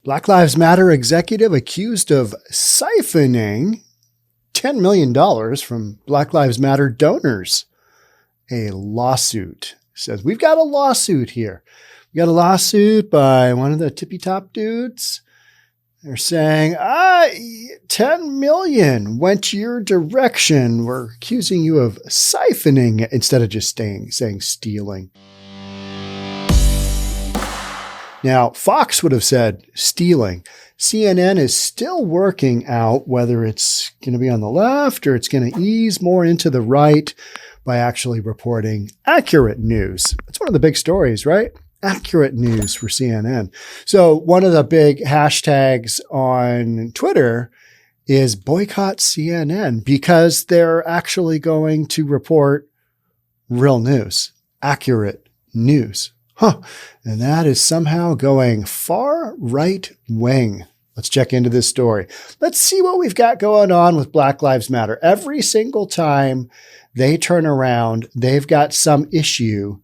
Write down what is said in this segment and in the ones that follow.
Black Lives Matter executive accused of siphoning $10 million from Black Lives Matter donors. A lawsuit. Says, we've got a lawsuit here. We got a lawsuit by one of the tippy top dudes. They're saying, 10 million went your direction. We're accusing you of siphoning instead of just saying stealing. Now, Fox would have said stealing. CNN is still working out whether it's going to be on the left or it's going to ease more into the right by actually reporting accurate news. It's one of the big stories, right? Accurate news for CNN. So one of the big hashtags on Twitter is boycott CNN because they're actually going to report real news, accurate news. And that is somehow going far right wing. Let's check into this story. Let's see what we've got going on with Black Lives Matter. Every single time they turn around, they've got some issue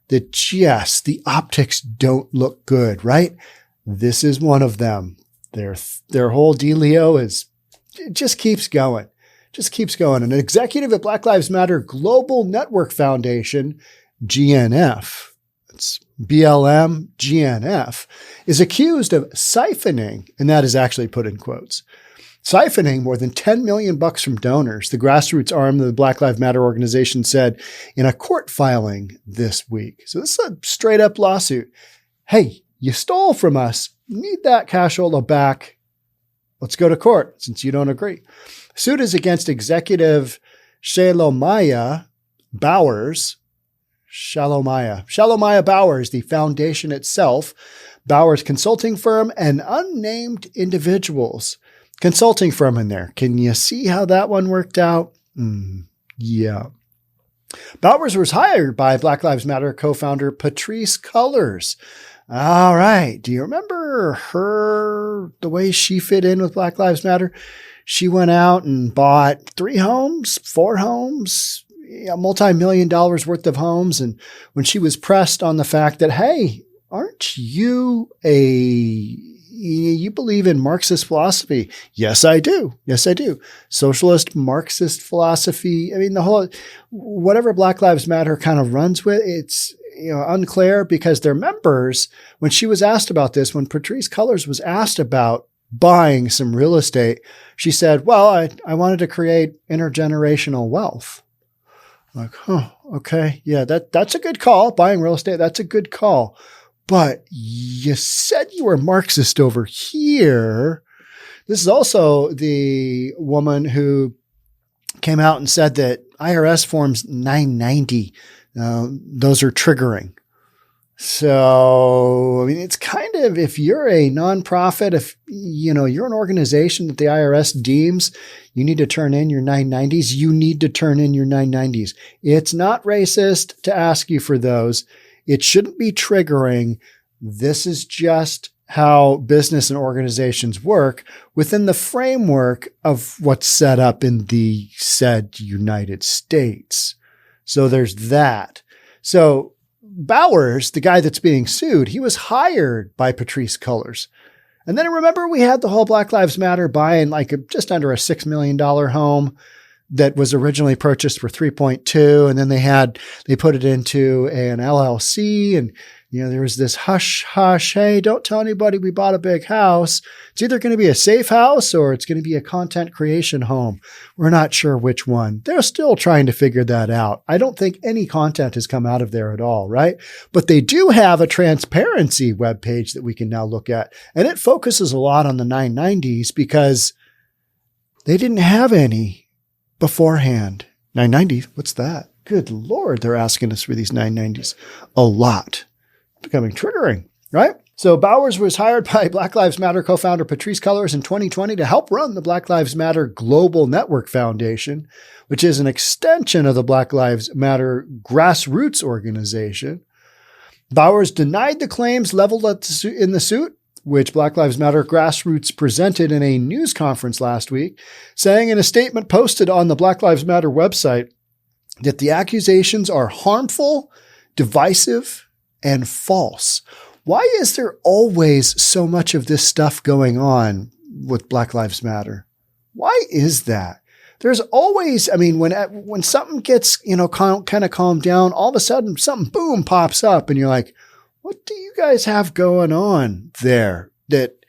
that just the optics don't look good, right? This is one of them. Their whole dealio it just keeps going. Just keeps going. An executive at Black Lives Matter Global Network Foundation, GNF, it's BLM, GNF, is accused of siphoning, and that is actually put in quotes, siphoning more than $10 million from donors, the grassroots arm of the Black Lives Matter organization said in a court filing this week. So this is a straight up lawsuit. Hey, you stole from us. You need that cashola back. Let's go to court since you don't agree. Suit is against executive Shalomyah Bowers. Shalomyah Bowers, the foundation itself, Bowers consulting firm, and unnamed individuals. Consulting firm in there. Can you see how that one worked out? Yeah. Bowers was hired by Black Lives Matter co-founder Patrisse Cullors. All right. Do you remember her, the way she fit in with Black Lives Matter? She went out and bought 3 homes, 4 homes, multi-million dollars worth of homes. And when she was pressed on the fact that, hey, aren't you you believe in Marxist philosophy? Yes, I do. Yes, I do. Socialist Marxist philosophy. I mean, the whole, whatever Black Lives Matter kind of runs with, it's unclear because their members, when she was asked about this, when Patrisse Cullors was asked about buying some real estate, she said, well, I wanted to create intergenerational wealth. Like, okay. Yeah, that's a good call. Buying real estate, that's a good call. But you said you were Marxist over here. This is also the woman who came out and said that IRS forms 990, those are triggering. So, I mean, it's kind of, if you're a nonprofit, if, you're an organization that the IRS deems you need to turn in your 990s, you need to turn in your 990s. It's not racist to ask you for those. It shouldn't be triggering. This is just how business and organizations work within the framework of what's set up in the said United States. So there's that. So Bowers, the guy that's being sued, he was hired by Patrisse Cullors. And then remember we had the whole Black Lives Matter buying just under a $6 million home that was originally purchased for 3.2. And then they put it into an LLC, and there was this hush, hey, don't tell anybody we bought a big house. It's either going to be a safe house or it's going to be a content creation home. We're not sure which one. They're still trying to figure that out. I don't think any content has come out of there at all, right? But they do have a transparency webpage that we can now look at. And it focuses a lot on the 990s because they didn't have any beforehand. 990s, what's that? Good Lord, they're asking us for these 990s. A lot. Becoming triggering, right? So Bowers was hired by Black Lives Matter co-founder Patrisse Cullors in 2020 to help run the Black Lives Matter Global Network Foundation, which is an extension of the Black Lives Matter grassroots organization. Bowers denied the claims leveled in the suit, which Black Lives Matter grassroots presented in a news conference last week, saying in a statement posted on the Black Lives Matter website that the accusations are harmful, divisive, and false. Why is there always so much of this stuff going on with Black Lives Matter? Why is that? There's always, I mean, when something gets, kind of calmed down, all of a sudden something, boom, pops up and you're like, what do you guys have going on there that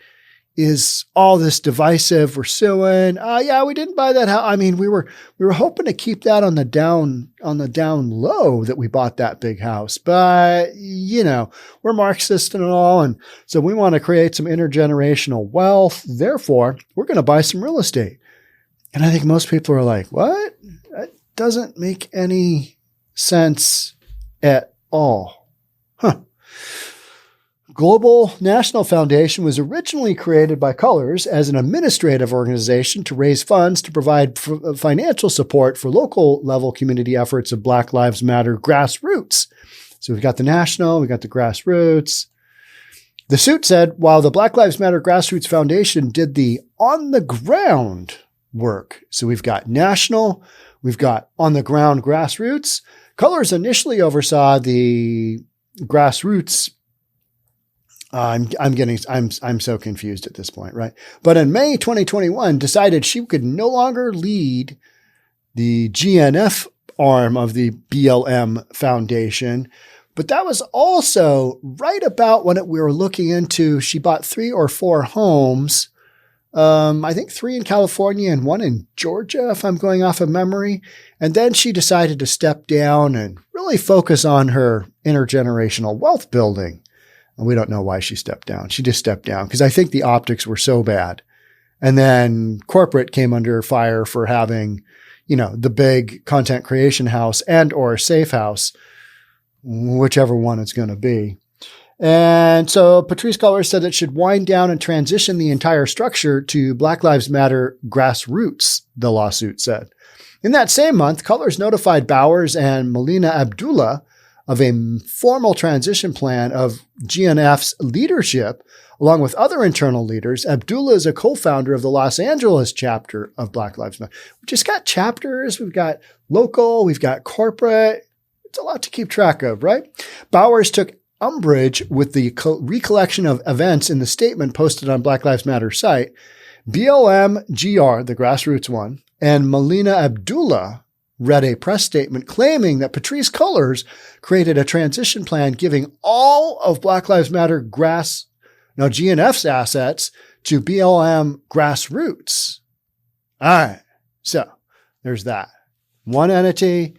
is all this divisive? We're suing. Yeah, we didn't buy that house. I mean, we were hoping to keep that on the down low that we bought that big house, but we're Marxist and all. And so we want to create some intergenerational wealth. Therefore, we're going to buy some real estate. And I think most people are like, what? That doesn't make any sense at all. Huh. Global National Foundation was originally created by Cullors as an administrative organization to raise funds to provide financial support for local level community efforts of Black Lives Matter grassroots. So we've got the national, we've got the grassroots. The suit said, while the Black Lives Matter Grassroots Foundation did the on-the-ground work. So we've got national, we've got on-the-ground grassroots. Cullors initially oversaw the grassroots. I'm so confused at this point, right? But in May 2021, decided she could no longer lead the GNF arm of the BLM Foundation. But that was also right about when we were looking into, she bought 3 or 4 homes. I think 3 in California and 1 in Georgia, if I'm going off of memory. And then she decided to step down and really focus on her intergenerational wealth building. And we don't know why she stepped down. She just stepped down because I think the optics were so bad. And then corporate came under fire for having, the big content creation house and or safe house, whichever one it's going to be. And so Patrisse Cullors said it should wind down and transition the entire structure to Black Lives Matter grassroots, the lawsuit said. In that same month, Cullors notified Bowers and Melina Abdullah of a formal transition plan of GNF's leadership, along with other internal leaders. Abdullah is a co-founder of the Los Angeles chapter of Black Lives Matter. We've just got chapters, we've got local, we've got corporate. It's a lot to keep track of, right? Bowers took umbrage with the recollection of events in the statement posted on Black Lives Matter site. BLM GR, the grassroots one, and Melina Abdullah read a press statement claiming that Patrisse Cullors created a transition plan giving all of Black Lives Matter GNF's assets to BLM grassroots. All right. So there's that. One entity,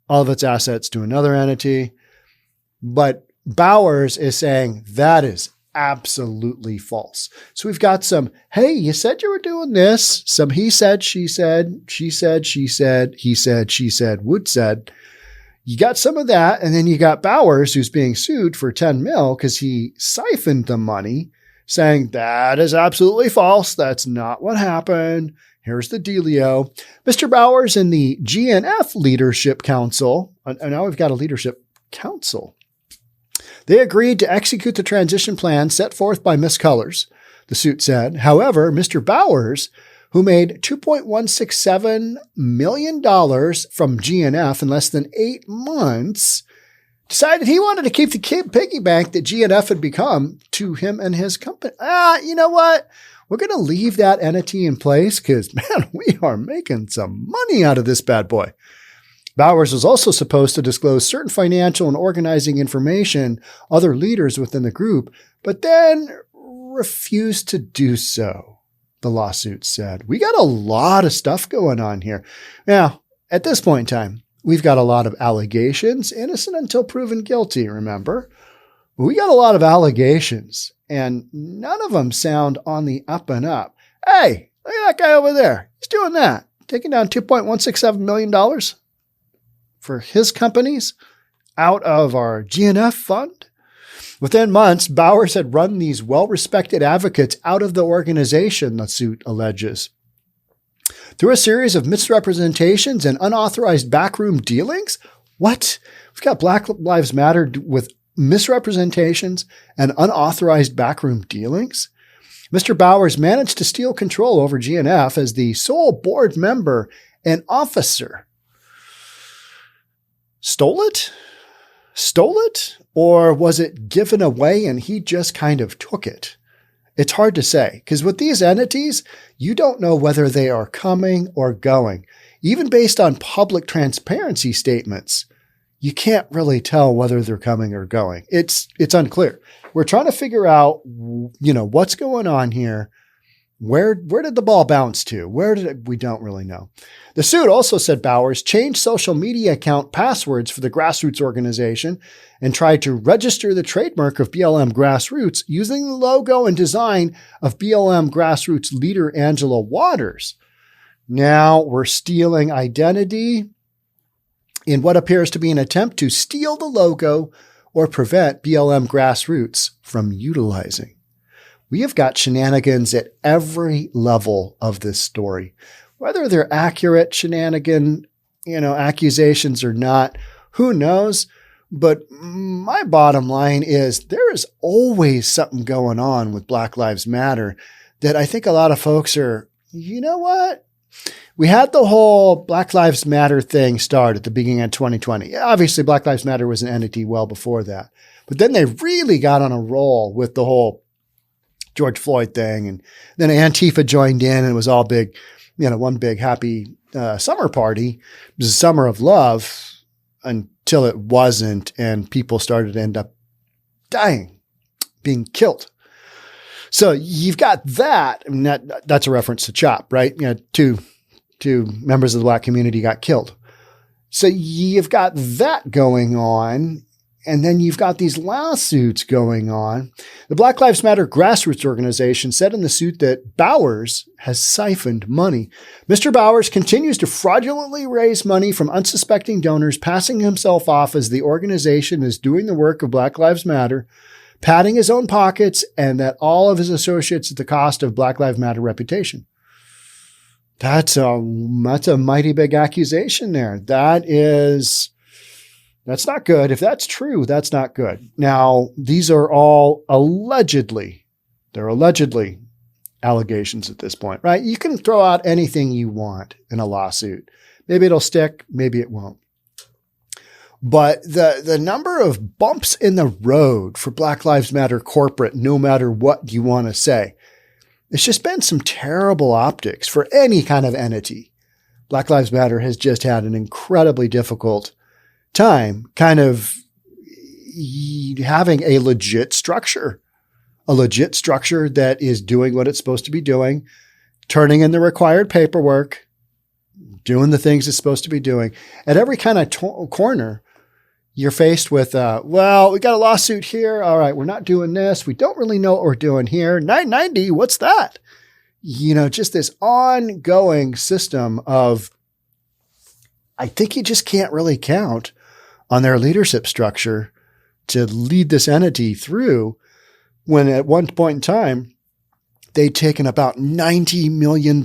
all of its assets to another entity. But Bowers is saying that is absolutely false. So we've got some, hey, you said you were doing this. Some he said, she said, she said, she said, he said, she said, Wood said. You got some of that. And then you got Bowers, who's being sued for 10 mil because he siphoned the money, saying that is absolutely false. That's not what happened. Here's the dealio. Mr. Bowers and the GNF Leadership Council, and now we've got a leadership council. They agreed to execute the transition plan set forth by Ms. Cullors, the suit said. However, Mr. Bowers, who made $2.167 million from GNF in less than 8 months, decided he wanted to keep the piggy bank that GNF had become to him and his company. You know what? We're going to leave that entity in place because, man, we are making some money out of this bad boy. Bowers was also supposed to disclose certain financial and organizing information other leaders within the group, but then refused to do so, the lawsuit said. We got a lot of stuff going on here. Now, at this point in time, we've got a lot of allegations, innocent until proven guilty, remember? We got a lot of allegations, and none of them sound on the up and up. Hey, look at that guy over there. He's doing that, taking down $2.167 million for his companies out of our GNF fund. Within months, Bowers had run these well-respected advocates out of the organization, the suit alleges. Through a series of misrepresentations and unauthorized backroom dealings? What? We've got Black Lives Matter with misrepresentations and unauthorized backroom dealings? Mr. Bowers managed to steal control over GNF as the sole board member and officer. Stole it? stole it, or was it given away and he just kind of took it? It's hard to say, because with these entities, you don't know whether they are coming or going. Even based on public transparency statements, you can't really tell whether they're coming or going. It's unclear. We're trying to figure out, what's going on here. Where did the ball bounce to? We don't really know. The suit also said Bowers changed social media account passwords for the grassroots organization and tried to register the trademark of BLM Grassroots using the logo and design of BLM Grassroots leader Angela Waters. Now we're stealing identity in what appears to be an attempt to steal the logo or prevent BLM Grassroots from utilizing. We have got shenanigans at every level of this story. Whether they're accurate shenanigan, accusations or not, who knows? But my bottom line is there is always something going on with Black Lives Matter that I think a lot of folks are, you know what? We had the whole Black Lives Matter thing start at the beginning of 2020. Obviously, Black Lives Matter was an entity well before that. But then they really got on a roll with the whole George Floyd thing. And then Antifa joined in and it was all big, one big happy summer party. It was a summer of love until it wasn't. And people started to end up dying, being killed. So you've got that. I mean, that's a reference to CHOP, right? Two members of the Black community got killed. So you've got that going on. And then you've got these lawsuits going on. The Black Lives Matter grassroots organization said in the suit that Bowers has siphoned money. Mr. Bowers continues to fraudulently raise money from unsuspecting donors, passing himself off as the organization is doing the work of Black Lives Matter, padding his own pockets, and that all of his associates at the cost of Black Lives Matter reputation. That's a mighty big accusation there. That's not good. If that's true, that's not good. Now, these are all allegedly allegations at this point, right? You can throw out anything you want in a lawsuit. Maybe it'll stick, maybe it won't. But the number of bumps in the road for Black Lives Matter corporate, no matter what you want to say, it's just been some terrible optics for any kind of entity. Black Lives Matter has just had an incredibly difficult time kind of having a legit structure that is doing what it's supposed to be doing, turning in the required paperwork, doing the things it's supposed to be doing. At every kind of corner, you're faced with, we got a lawsuit here. All right, we're not doing this. We don't really know what we're doing here. 990, what's that? Just this ongoing system of, I think you just can't really count on their leadership structure to lead this entity through when at one point in time, they'd taken about $90 million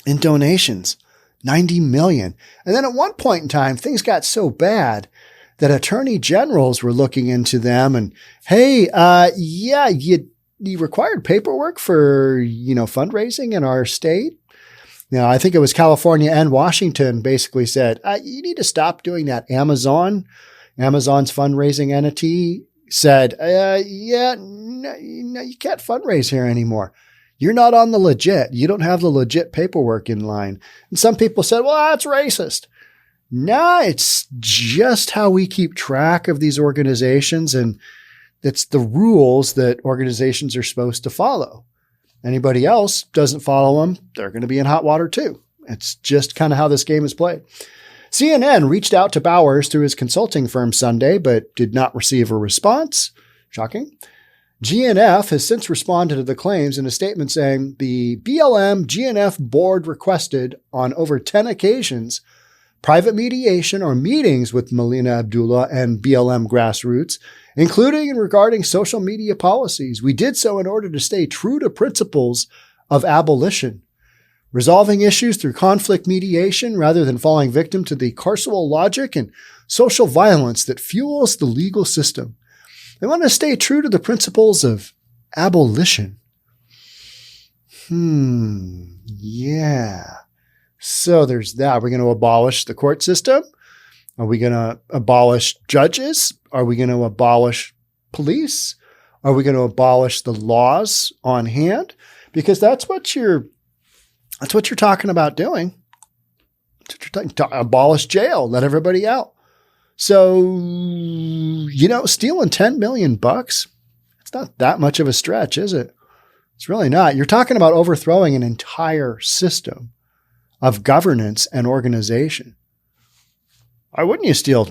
in donations, $90 million. And then at one point in time, things got so bad that attorney generals were looking into them and, hey, you required paperwork for, fundraising in our state. I think it was California and Washington basically said, you need to stop doing that. Amazon's fundraising entity said, no, you can't fundraise here anymore. You're not on the legit. You don't have the legit paperwork in line. And some people said, well, that's racist. No, it's just how we keep track of these organizations. And it's the rules that organizations are supposed to follow. Anybody else doesn't follow them, they're going to be in hot water too. It's just kind of how this game is played. CNN reached out to Bowers through his consulting firm Sunday, but did not receive a response. Shocking. GNF has since responded to the claims in a statement saying the BLM GNF board requested on over 10 occasions private mediation or meetings with Melina Abdullah and BLM Grassroots, including and regarding social media policies. We did so in order to stay true to principles of abolition, resolving issues through conflict mediation rather than falling victim to the carceral logic and social violence that fuels the legal system. They want to stay true to the principles of abolition. Yeah. So there's that. We're going to abolish the court system. Are we going to abolish judges? Are we going to abolish police? Are we going to abolish the laws on hand? Because that's what you're talking about doing. Abolish jail, let everybody out. So, stealing $10 million, it's not that much of a stretch, is it? It's really not. You're talking about overthrowing an entire system of governance and organization. Why wouldn't you steal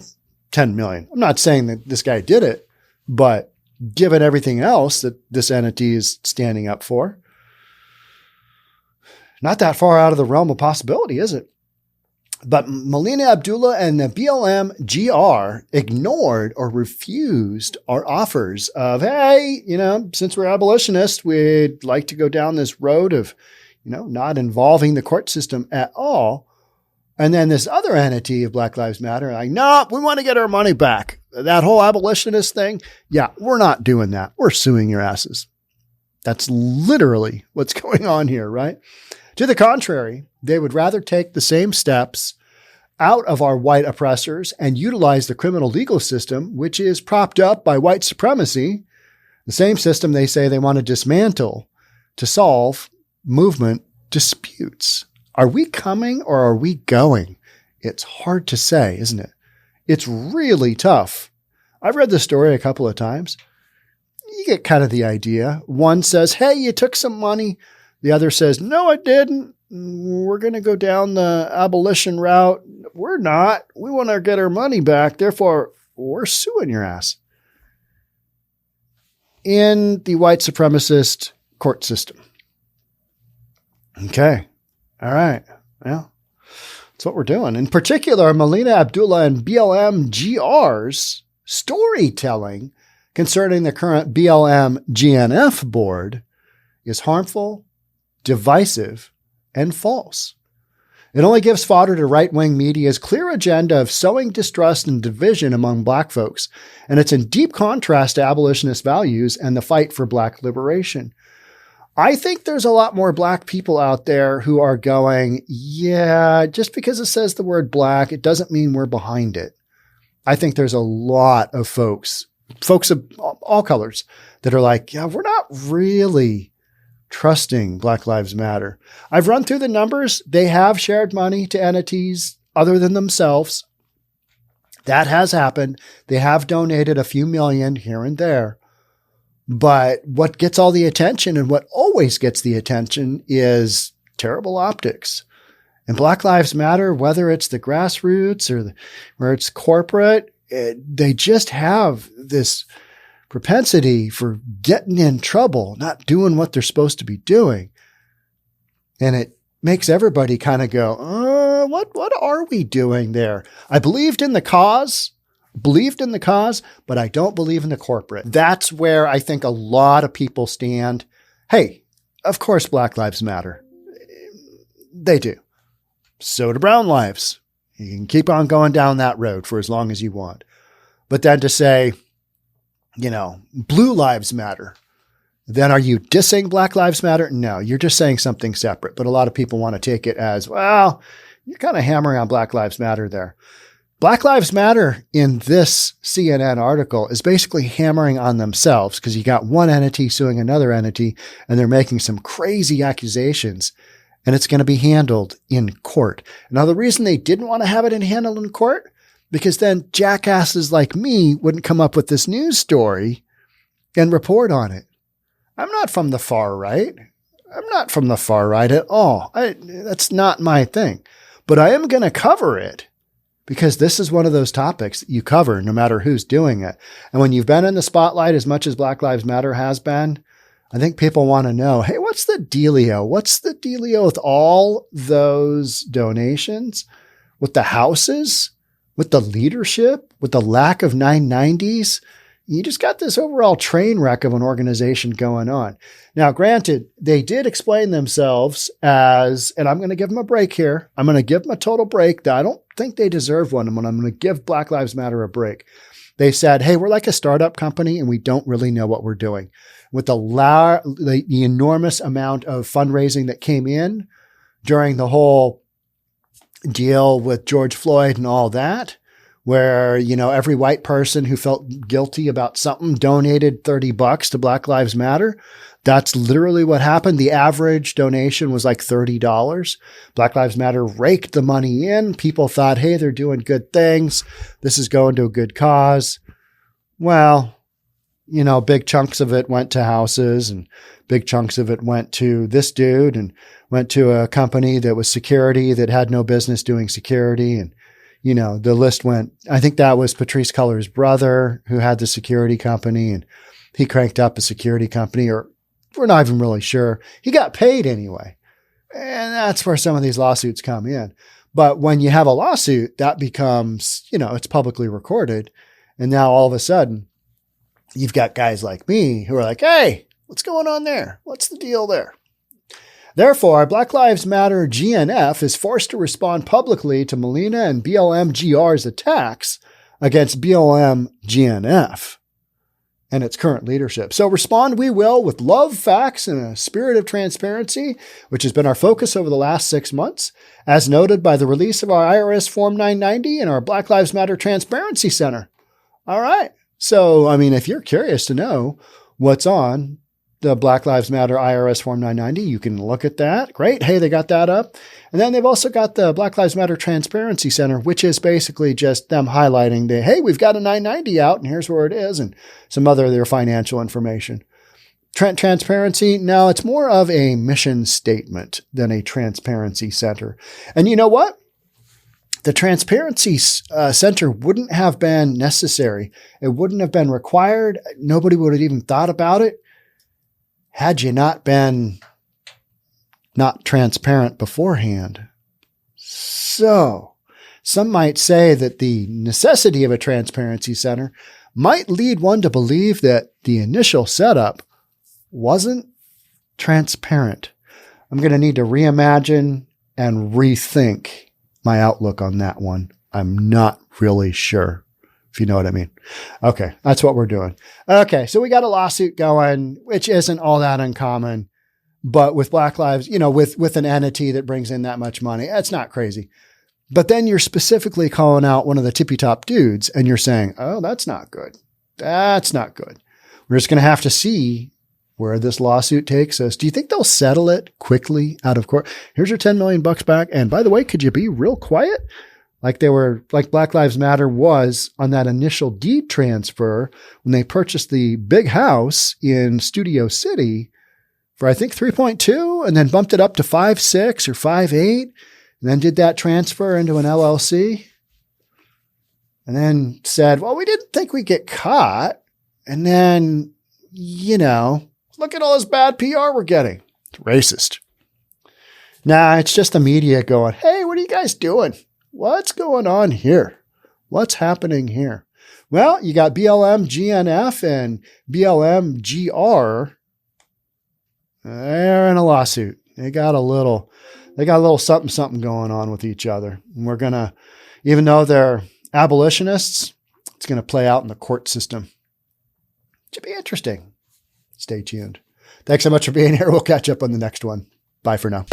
10 million? I'm not saying that this guy did it, but given everything else that this entity is standing up for, not that far out of the realm of possibility, is it? But Melina Abdullah and the BLM GR ignored or refused our offers of, hey, since we're abolitionists, we'd like to go down this road of, not involving the court system at all. And then this other entity of Black Lives Matter, like, no, we want to get our money back. That whole abolitionist thing, yeah, we're not doing that. We're suing your asses. That's literally what's going on here, right? To the contrary, they would rather take the same steps out of our white oppressors and utilize the criminal legal system, which is propped up by white supremacy, the same system they say they want to dismantle to solve movement disputes. Are we coming or are we going? It's hard to say, isn't it? It's really tough. I've read the story a couple of times. You get kind of the idea. One says, hey, you took some money. The other says, no, I didn't. We're going to go down the abolition route. We're not. We want to get our money back. Therefore, we're suing your ass. In the white supremacist court system. Okay. All right. Well, that's what we're doing. In particular, Melina Abdullah and BLM GR's storytelling concerning the current BLM GNF board is harmful, divisive, and false. It only gives fodder to right-wing media's clear agenda of sowing distrust and division among Black folks, and it's in deep contrast to abolitionist values and the fight for Black liberation. I think there's a lot more Black people out there who are going, yeah, just because it says the word Black, it doesn't mean we're behind it. I think there's a lot of folks of all colors that are like, yeah, we're not really trusting Black Lives Matter. I've run through the numbers. They have shared money to entities other than themselves. That has happened. They have donated a few million here and there. But what gets all the attention and what always gets the attention is terrible optics. And Black Lives Matter, whether it's the grassroots or it's corporate, they just have this propensity for getting in trouble, not doing what they're supposed to be doing. And it makes everybody kind of go, what are we doing there? I believed in the cause, but I don't believe in the corporate. That's where I think a lot of people stand. Hey, of course, Black Lives Matter. They do. So do brown lives. You can keep on going down that road for as long as you want. But then to say, blue lives matter, then are you dissing Black Lives Matter? No, you're just saying something separate. But a lot of people want to take it as, well, you're kind of hammering on Black Lives Matter there. Black Lives Matter in this CNN article is basically hammering on themselves because you got one entity suing another entity and they're making some crazy accusations and it's going to be handled in court. Now, the reason they didn't want to have it handled in court, because then jackasses like me wouldn't come up with this news story and report on it. I'm not from the far right. I'm not from the far right at all. That's not my thing. But I am going to cover it because this is one of those topics that you cover no matter who's doing it. And when you've been in the spotlight as much as Black Lives Matter has been, I think people want to know, hey, what's the dealio? What's the dealio with all those donations, with the houses, with the leadership, with the lack of 990s? You just got this overall train wreck of an organization going on. Now, granted, they did explain themselves as, and I'm going to give them a break here. I'm going to give them a total break. I don't think they deserve one. I'm going to give Black Lives Matter a break. They said, hey, we're like a startup company and we don't really know what we're doing. With the enormous amount of fundraising that came in during the whole deal with George Floyd and all that, where, every white person who felt guilty about something donated $30 to Black Lives Matter. That's literally what happened. The average donation was like $30. Black Lives Matter raked the money in. People thought, hey, they're doing good things. This is going to a good cause. Well, big chunks of it went to houses, and big chunks of it went to this dude, and went to a company that was security that had no business doing security. And, the list went, I think that was Patrisse Cullors' brother who had the security company, and he cranked up a security company, or we're not even really sure. He got paid anyway. And that's where some of these lawsuits come in. But when you have a lawsuit, that becomes, it's publicly recorded. And now all of a sudden, you've got guys like me who are like, hey, what's going on there? What's the deal there? Therefore, Black Lives Matter GNF is forced to respond publicly to Melina and BLM GR's attacks against BLM GNF and its current leadership. So respond we will with love, facts, and a spirit of transparency, which has been our focus over the last 6 months, as noted by the release of our IRS Form 990 and our Black Lives Matter Transparency Center. All right. So, if you're curious to know what's on the Black Lives Matter IRS Form 990, you can look at that. Great. Hey, they got that up. And then they've also got the Black Lives Matter Transparency Center, which is basically just them highlighting hey, we've got a 990 out and here's where it is, and some other their financial information. Transparency, no, it's more of a mission statement than a transparency center. And you know what? The Transparency Center wouldn't have been necessary. It wouldn't have been required. Nobody would have even thought about it had you not been not transparent beforehand. So some might say that the necessity of a Transparency Center might lead one to believe that the initial setup wasn't transparent. I'm going to need to reimagine and rethink my outlook on that one. I'm not really sure, if you know what I mean. Okay, that's what we're doing. Okay, so we got a lawsuit going, which isn't all that uncommon, but with Black Lives, with an entity that brings in that much money, that's not crazy. But then you're specifically calling out one of the tippy top dudes and you're saying, oh, that's not good. That's not good. We're just going to have to see where this lawsuit takes us. Do you think they'll settle it quickly out of court? Here's your $10 million back. And by the way, could you be real quiet? Like Black Lives Matter was on that initial deed transfer when they purchased the big house in Studio City for, I think, 3.2, and then bumped it up to 5.6 or 5.8, and then did that transfer into an LLC, and then said, well, we didn't think we'd get caught. And then, look at all this bad PR we're getting. It's racist. Nah, it's just the media going, hey, what are you guys doing? What's going on here? What's happening here? Well, you got BLM GNF and BLM GR. They're in a lawsuit. They got a little something going on with each other. And we're going to, even though they're abolitionists, it's going to play out in the court system. Should be interesting. Stay tuned. Thanks so much for being here. We'll catch up on the next one. Bye for now.